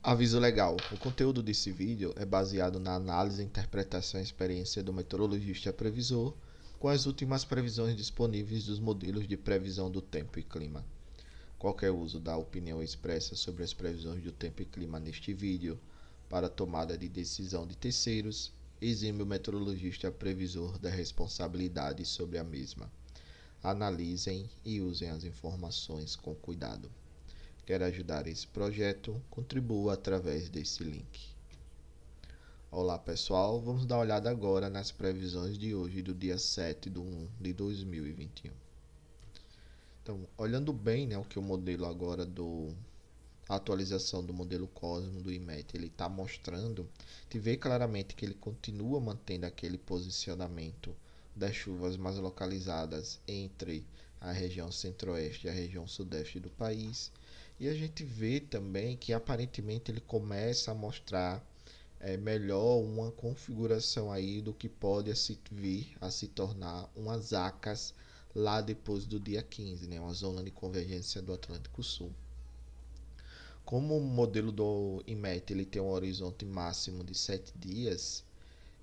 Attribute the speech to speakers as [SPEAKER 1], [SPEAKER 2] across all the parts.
[SPEAKER 1] Aviso legal: o conteúdo desse vídeo é baseado na análise, interpretação e experiência do meteorologista previsor com as últimas previsões disponíveis dos modelos de previsão do tempo e clima. Qualquer uso da opinião expressa sobre as previsões do tempo e clima neste vídeo para tomada de decisão de terceiros exime o meteorologista previsor da responsabilidade sobre a mesma. Analisem e usem as informações com cuidado. Quer ajudar esse projeto? Contribua através desse link. Olá pessoal, vamos dar uma olhada agora nas previsões de hoje do dia 7 de 1 de 2021. Então, olhando bem, o que o modelo agora a atualização do modelo Cosmo do IMET ele está mostrando, te vê claramente que ele continua mantendo aquele posicionamento das chuvas mais localizadas entre a região centro-oeste e a região sudeste do país. E a gente vê também que aparentemente ele começa a mostrar melhor uma configuração aí do que pode vir a se tornar umas ACAS lá depois do dia 15, uma zona de convergência do Atlântico Sul. Como o modelo do IMET ele tem um horizonte máximo de 7 dias,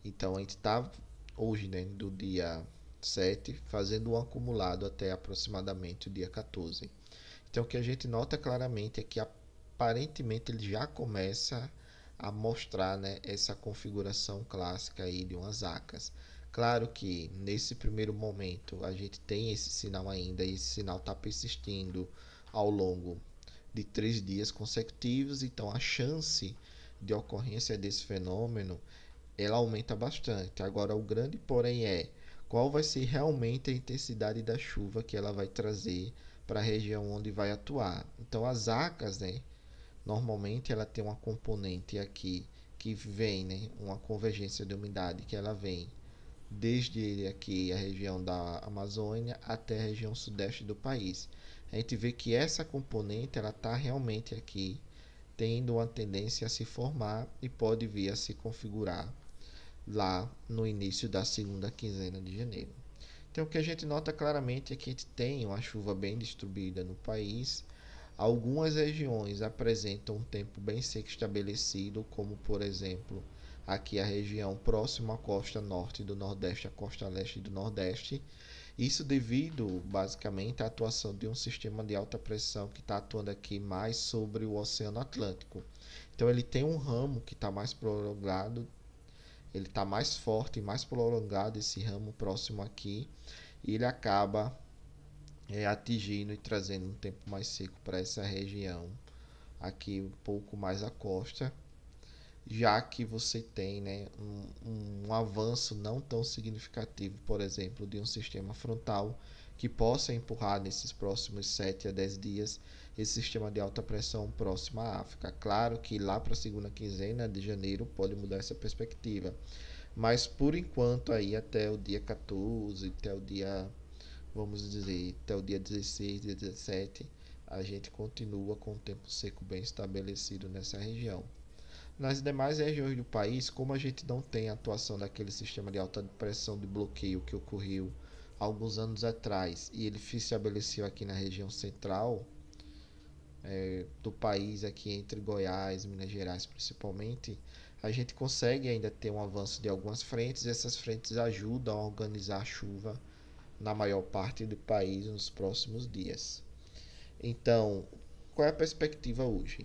[SPEAKER 1] então a gente está hoje, do dia 7, fazendo um acumulado até aproximadamente o dia 14. Então o que a gente nota claramente é que aparentemente ele já começa a mostrar essa configuração clássica aí de umas ACAS. Claro que nesse primeiro momento a gente tem esse sinal ainda, e esse sinal está persistindo ao longo de 3 dias consecutivos, então a chance de ocorrência desse fenômeno ela aumenta bastante. Agora o grande porém é qual vai ser realmente a intensidade da chuva que ela vai trazer para a região onde vai atuar. Então as ACAS, normalmente ela tem uma componente aqui que vem, uma convergência de umidade que ela vem desde aqui a região da Amazônia até a região sudeste do país. A gente vê que essa componente ela está realmente aqui tendo uma tendência a se formar e pode vir a se configurar lá no início da segunda quinzena de janeiro. Então o que a gente nota claramente é que a gente tem uma chuva bem distribuída no país. Algumas regiões apresentam um tempo bem seco estabelecido, como por exemplo aqui a região próxima à costa norte do Nordeste, a costa leste do Nordeste. Isso devido basicamente à atuação de um sistema de alta pressão que está atuando aqui mais sobre o Oceano Atlântico. Então ele tem um ramo que está mais prolongado, ele está mais forte e mais prolongado esse ramo próximo aqui, e ele acaba atingindo e trazendo um tempo mais seco para essa região aqui um pouco mais à costa, já que você tem um avanço não tão significativo, por exemplo, de um sistema frontal que possa empurrar nesses próximos 7 a 10 dias esse sistema de alta pressão próximo à África. Claro que lá para a segunda quinzena de janeiro pode mudar essa perspectiva, mas por enquanto aí até o dia 14, até o dia, vamos dizer, até o dia 16, dia 17, a gente continua com um tempo seco bem estabelecido nessa região. Nas demais regiões do país, como a gente não tem a atuação daquele sistema de alta pressão de bloqueio que ocorreu alguns anos atrás e ele se estabeleceu aqui na região central do país, aqui entre Goiás e Minas Gerais principalmente, a gente consegue ainda ter um avanço de algumas frentes, e essas frentes ajudam a organizar a chuva na maior parte do país nos próximos dias. Então, qual é a perspectiva hoje?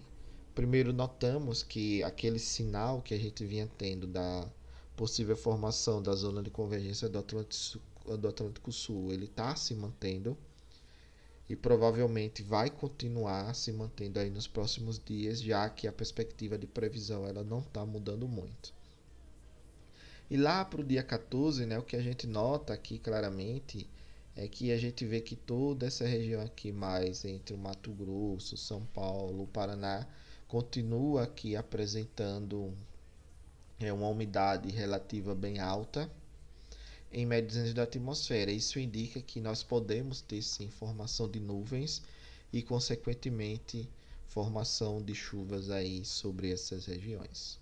[SPEAKER 1] Primeiro, notamos que aquele sinal que a gente vinha tendo da possível formação da zona de convergência do Atlântico Sul, ele está se mantendo e provavelmente vai continuar se mantendo aí nos próximos dias, já que a perspectiva de previsão ela não está mudando muito. E lá para o dia 14, o que a gente nota aqui claramente é que a gente vê que toda essa região aqui, mais entre o Mato Grosso, São Paulo, Paraná, continua aqui apresentando uma umidade relativa bem alta em médias da atmosfera. Isso indica que nós podemos ter sim formação de nuvens e consequentemente formação de chuvas aí sobre essas regiões,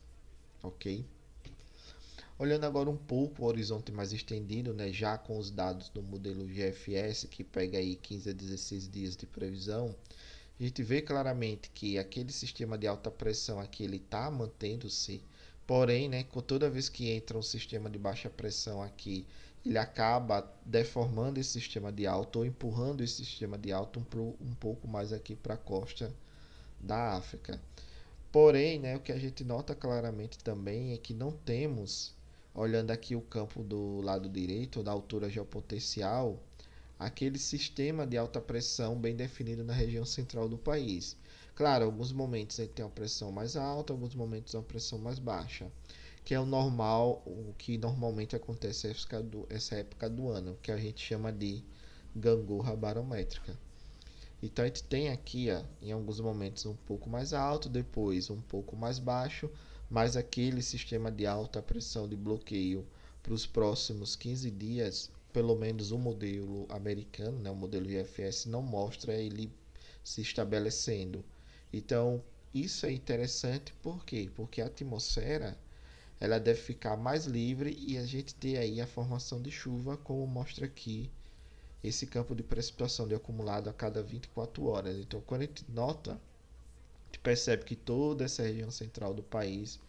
[SPEAKER 1] ok? Olhando agora um pouco o horizonte mais estendido, já com os dados do modelo GFS, que pega aí 15 a 16 dias de previsão, a gente vê claramente que aquele sistema de alta pressão aqui ele está mantendo-se, porém, né, toda vez que entra um sistema de baixa pressão aqui, ele acaba deformando esse sistema de alta ou empurrando esse sistema de alta um pouco mais aqui para a costa da África. Porém, né, o que a gente nota claramente também é que não temos, olhando aqui o campo do lado direito, da altura geopotencial, aquele sistema de alta pressão bem definido na região central do país. Claro, alguns momentos ele tem uma pressão mais alta, alguns momentos uma pressão mais baixa, que é o normal, o que normalmente acontece essa época do ano, que a gente chama de gangorra barométrica. Então a gente tem aqui, ó, em alguns momentos um pouco mais alto, depois um pouco mais baixo, mas aquele sistema de alta pressão de bloqueio para os próximos 15 dias, pelo menos o modelo americano, né, o modelo IFS, não mostra ele se estabelecendo. Então isso é interessante, por quê? Porque a atmosfera ela deve ficar mais livre e a gente ter aí a formação de chuva, como mostra aqui esse campo de precipitação de acumulado a cada 24 horas. Então, quando a gente nota, a gente percebe que toda essa região central do país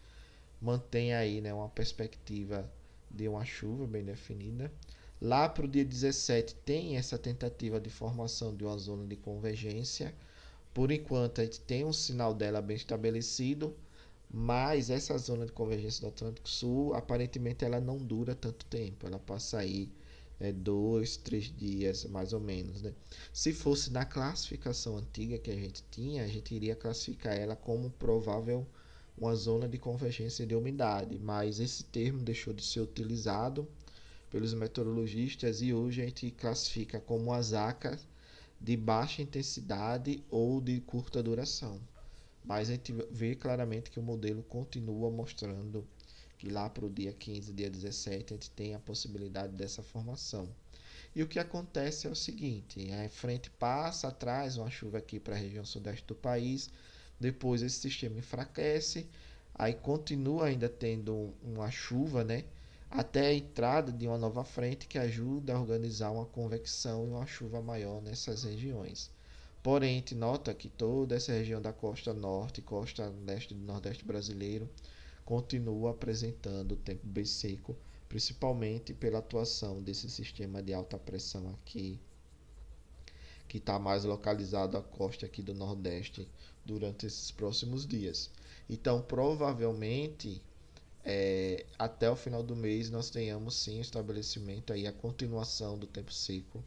[SPEAKER 1] mantém aí, né, uma perspectiva de uma chuva bem definida. Lá para o dia 17 tem essa tentativa de formação de uma zona de convergência. Por enquanto a gente tem um sinal dela bem estabelecido, mas essa zona de convergência do Atlântico Sul, aparentemente ela não dura tanto tempo. Ela passa aí 2, 3 dias mais ou menos, né? Se fosse na classificação antiga que a gente tinha, a gente iria classificar ela como provável uma zona de convergência de umidade, mas esse termo deixou de ser utilizado pelos meteorologistas e hoje a gente classifica como as ACAS de baixa intensidade ou de curta duração. Mas a gente vê claramente que o modelo continua mostrando que lá para o dia 15, dia 17, a gente tem a possibilidade dessa formação. E o que acontece é o seguinte, a frente passa, traz uma chuva aqui para a região sudeste do país, depois esse sistema enfraquece, aí continua ainda tendo uma chuva, né? Até a entrada de uma nova frente que ajuda a organizar uma convecção e uma chuva maior nessas regiões. Porém, a gente nota que toda essa região da costa norte e costa leste do nordeste brasileiro continua apresentando tempo bem seco, principalmente pela atuação desse sistema de alta pressão aqui, que está mais localizado à costa aqui do nordeste durante esses próximos dias. Então, provavelmente, até o final do mês nós tenhamos sim o estabelecimento aí a continuação do tempo seco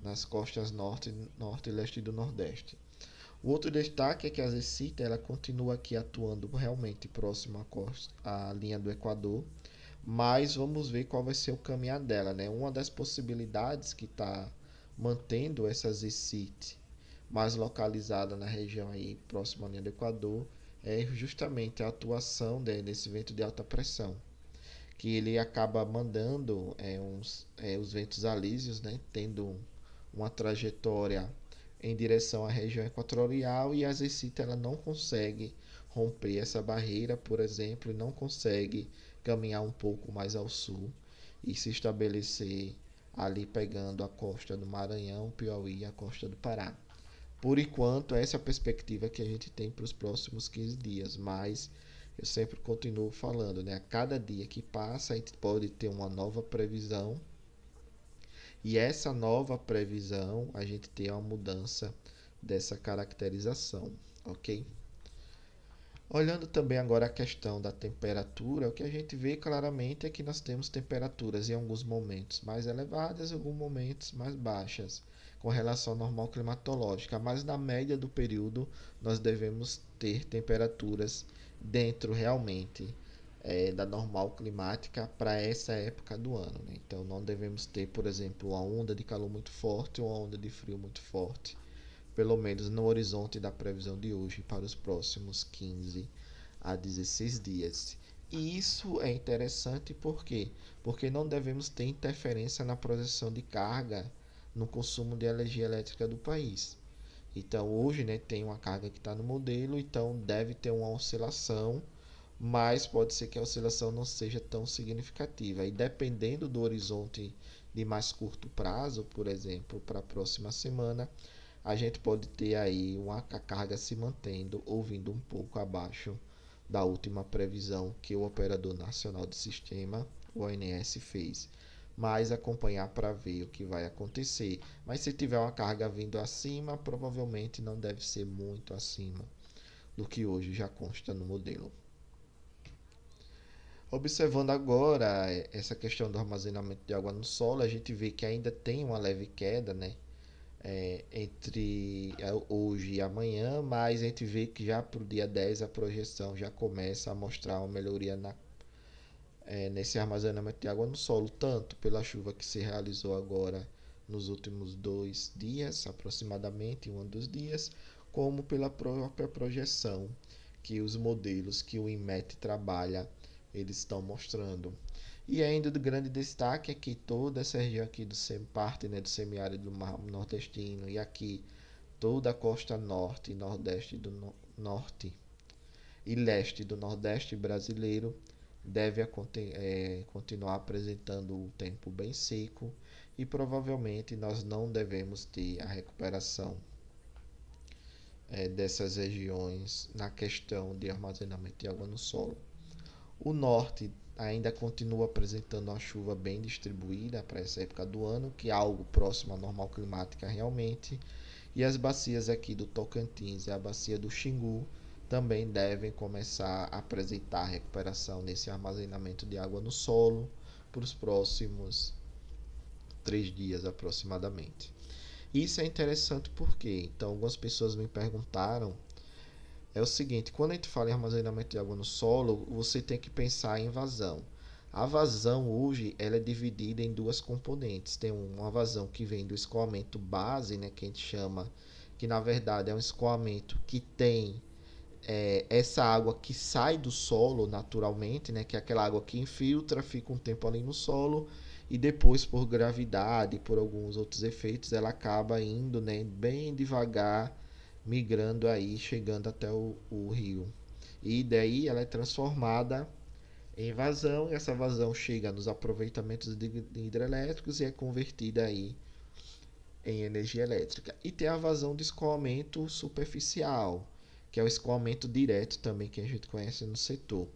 [SPEAKER 1] nas costas norte, norte e leste do nordeste. O outro destaque é que a Zecita ela continua aqui atuando realmente próximo à costa, à linha do Equador, mas vamos ver qual vai ser o caminhar dela, né? Uma das possibilidades que está mantendo essa Zecite mais localizada na região aí próxima à linha do Equador é justamente a atuação desse vento de alta pressão, que ele acaba mandando os ventos alísios, né? Tendo uma trajetória em direção à região equatorial e a Zecita ela não consegue romper essa barreira, por exemplo, e não consegue caminhar um pouco mais ao sul e se estabelecer ali pegando a costa do Maranhão, Piauí e a costa do Pará. Por enquanto, essa é a perspectiva que a gente tem para os próximos 15 dias, mas eu sempre continuo falando, né? A cada dia que passa, a gente pode ter uma nova previsão e essa nova previsão, a gente tem uma mudança dessa caracterização, ok? Olhando também agora a questão da temperatura, o que a gente vê claramente é que nós temos temperaturas em alguns momentos mais elevadas e em alguns momentos mais baixas, com relação ao normal climatológica, mas na média do período nós devemos ter temperaturas dentro realmente da normal climática para essa época do ano, né? Então não devemos ter, por exemplo, uma onda de calor muito forte ou uma onda de frio muito forte, pelo menos no horizonte da previsão de hoje para os próximos 15 a 16 dias. E isso é interessante por quê? Porque não devemos ter interferência na projeção de carga no consumo de energia elétrica do país. Então hoje, né, tem uma carga que está no modelo, então deve ter uma oscilação, mas pode ser que a oscilação não seja tão significativa. E dependendo do horizonte de mais curto prazo, por exemplo, para a próxima semana, a gente pode ter aí uma carga se mantendo ou vindo um pouco abaixo da última previsão que o Operador Nacional de Sistema, o ONS, fez. Mas acompanhar para ver o que vai acontecer. Mas se tiver uma carga vindo acima, provavelmente não deve ser muito acima do que hoje já consta no modelo. Observando agora essa questão do armazenamento de água no solo, a gente vê que ainda tem uma leve queda, né? Entre hoje e amanhã, mas a gente vê que já para o dia 10 a projeção já começa a mostrar uma melhoria nesse armazenamento de água no solo, tanto pela chuva que se realizou agora nos últimos 2 dias, aproximadamente, um dos dias, como pela própria projeção que os modelos que o INMET trabalha, eles estão mostrando. E ainda do grande destaque é que toda essa região aqui parte, né, do semiárido do Mar Nordestino e aqui toda a costa norte e nordeste do norte e leste do Nordeste brasileiro deve continuar apresentando o tempo bem seco e provavelmente nós não devemos ter a recuperação dessas regiões na questão de armazenamento de água no solo. O norte ainda continua apresentando uma chuva bem distribuída para essa época do ano, que é algo próximo à normal climática realmente, e as bacias aqui do Tocantins e a bacia do Xingu também devem começar a apresentar recuperação nesse armazenamento de água no solo para os próximos 3 dias aproximadamente. Isso é interessante porque, então, algumas pessoas me perguntaram, é o seguinte, quando a gente fala em armazenamento de água no solo, você tem que pensar em vazão. A vazão hoje ela é dividida em duas componentes. Tem uma vazão que vem do escoamento base, né, que a gente chama, que na verdade é um escoamento que tem essa água que sai do solo naturalmente, né, que é aquela água que infiltra, fica um tempo ali no solo e depois por gravidade, por alguns outros efeitos, ela acaba indo, né, bem devagar, migrando aí, chegando até o rio. E daí ela é transformada em vazão, e essa vazão chega nos aproveitamentos hidrelétricos e é convertida aí em energia elétrica. E tem a vazão de escoamento superficial, que é o escoamento direto também que a gente conhece no setor.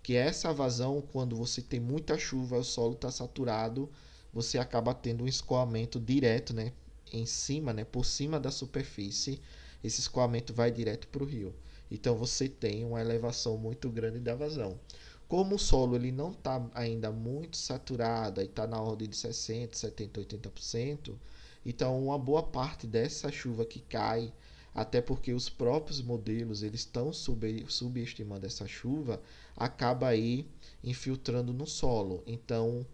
[SPEAKER 1] Que é essa vazão, quando você tem muita chuva, o solo está saturado, você acaba tendo um escoamento direto, né, em cima, né, por cima da superfície. Esse escoamento vai direto para o rio. Então você tem uma elevação muito grande da vazão. Como o solo ele não está ainda muito saturado, está na ordem de 60%, 70%, 80%, então uma boa parte dessa chuva que cai, até porque os próprios modelos eles estão subestimando essa chuva, acaba aí infiltrando no solo. Então,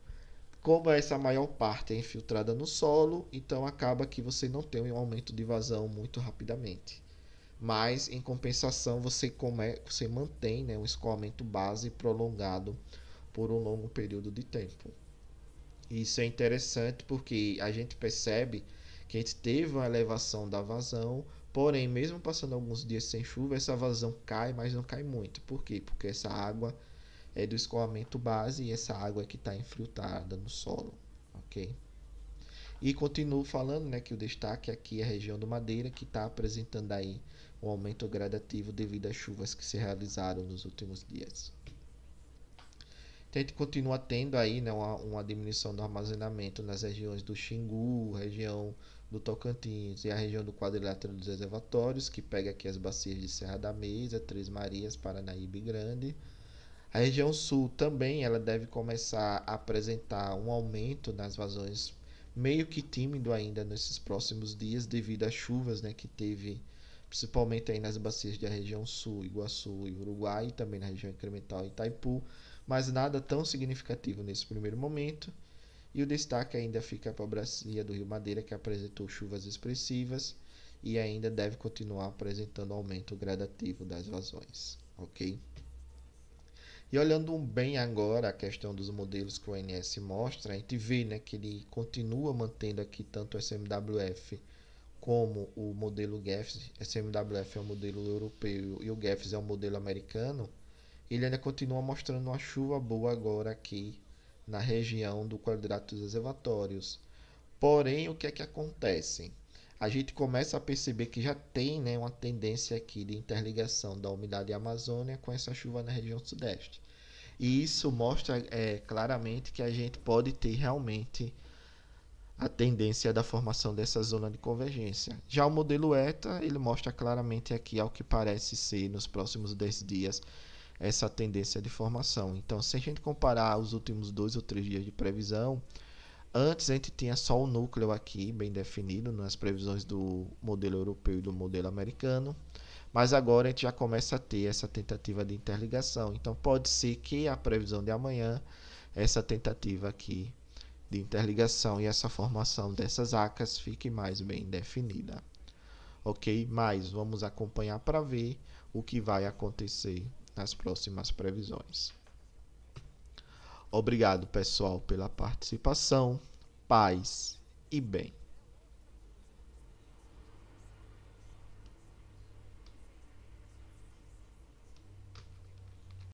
[SPEAKER 1] como essa maior parte é infiltrada no solo, então acaba que você não tem um aumento de vazão muito rapidamente. Mas, em compensação, você mantém, né, um escoamento base prolongado por um longo período de tempo. Isso é interessante porque a gente percebe que a gente teve uma elevação da vazão, porém, mesmo passando alguns dias sem chuva, essa vazão cai, mas não cai muito. Por quê? Porque essa água é do escoamento base e essa água é que está infiltrada no solo, ok? E continuo falando, né, que o destaque aqui é a região do Madeira, que está apresentando aí um aumento gradativo devido às chuvas que se realizaram nos últimos dias. Então, a gente continua tendo aí, né, uma diminuição do armazenamento nas regiões do Xingu, região do Tocantins e a região do quadrilátero dos reservatórios, que pega aqui as bacias de Serra da Mesa, Três Marias, Paranaíba e Grande. A região sul também ela deve começar a apresentar um aumento nas vazões, meio que tímido ainda nesses próximos dias devido às chuvas, né, que teve principalmente aí nas bacias da região sul, Iguaçu e Uruguai, e também na região incremental Itaipu, mas nada tão significativo nesse primeiro momento. E o destaque ainda fica para a bacia do Rio Madeira, que apresentou chuvas expressivas e ainda deve continuar apresentando aumento gradativo das vazões, ok? E olhando bem agora a questão dos modelos que o ONS mostra, a gente vê, né, que ele continua mantendo aqui tanto o SMWF como o modelo GEFS. SMWF é o modelo europeu e o GEFS é o modelo americano. Ele ainda continua mostrando uma chuva boa agora aqui na região do quadrilátero dos reservatórios. Porém, o que é que acontece? a gente começa a perceber que já tem, né, uma tendência aqui de interligação da umidade amazônica com essa chuva na região sudeste. E isso mostra claramente que a gente pode ter realmente a tendência da formação dessa zona de convergência. Já o modelo ETA, ele mostra claramente aqui, ao que parece ser, nos próximos 10 dias, essa tendência de formação. Então, se a gente comparar os últimos 2 ou 3 dias de previsão, antes a gente tinha só o núcleo aqui, bem definido, nas previsões do modelo europeu e do modelo americano, mas agora a gente já começa a ter essa tentativa de interligação. Então, pode ser que a previsão de amanhã, essa tentativa aqui de interligação e essa formação dessas ACAs fique mais bem definida. Ok? Mas vamos acompanhar para ver o que vai acontecer nas próximas previsões. Obrigado, pessoal, pela participação. Paz e bem.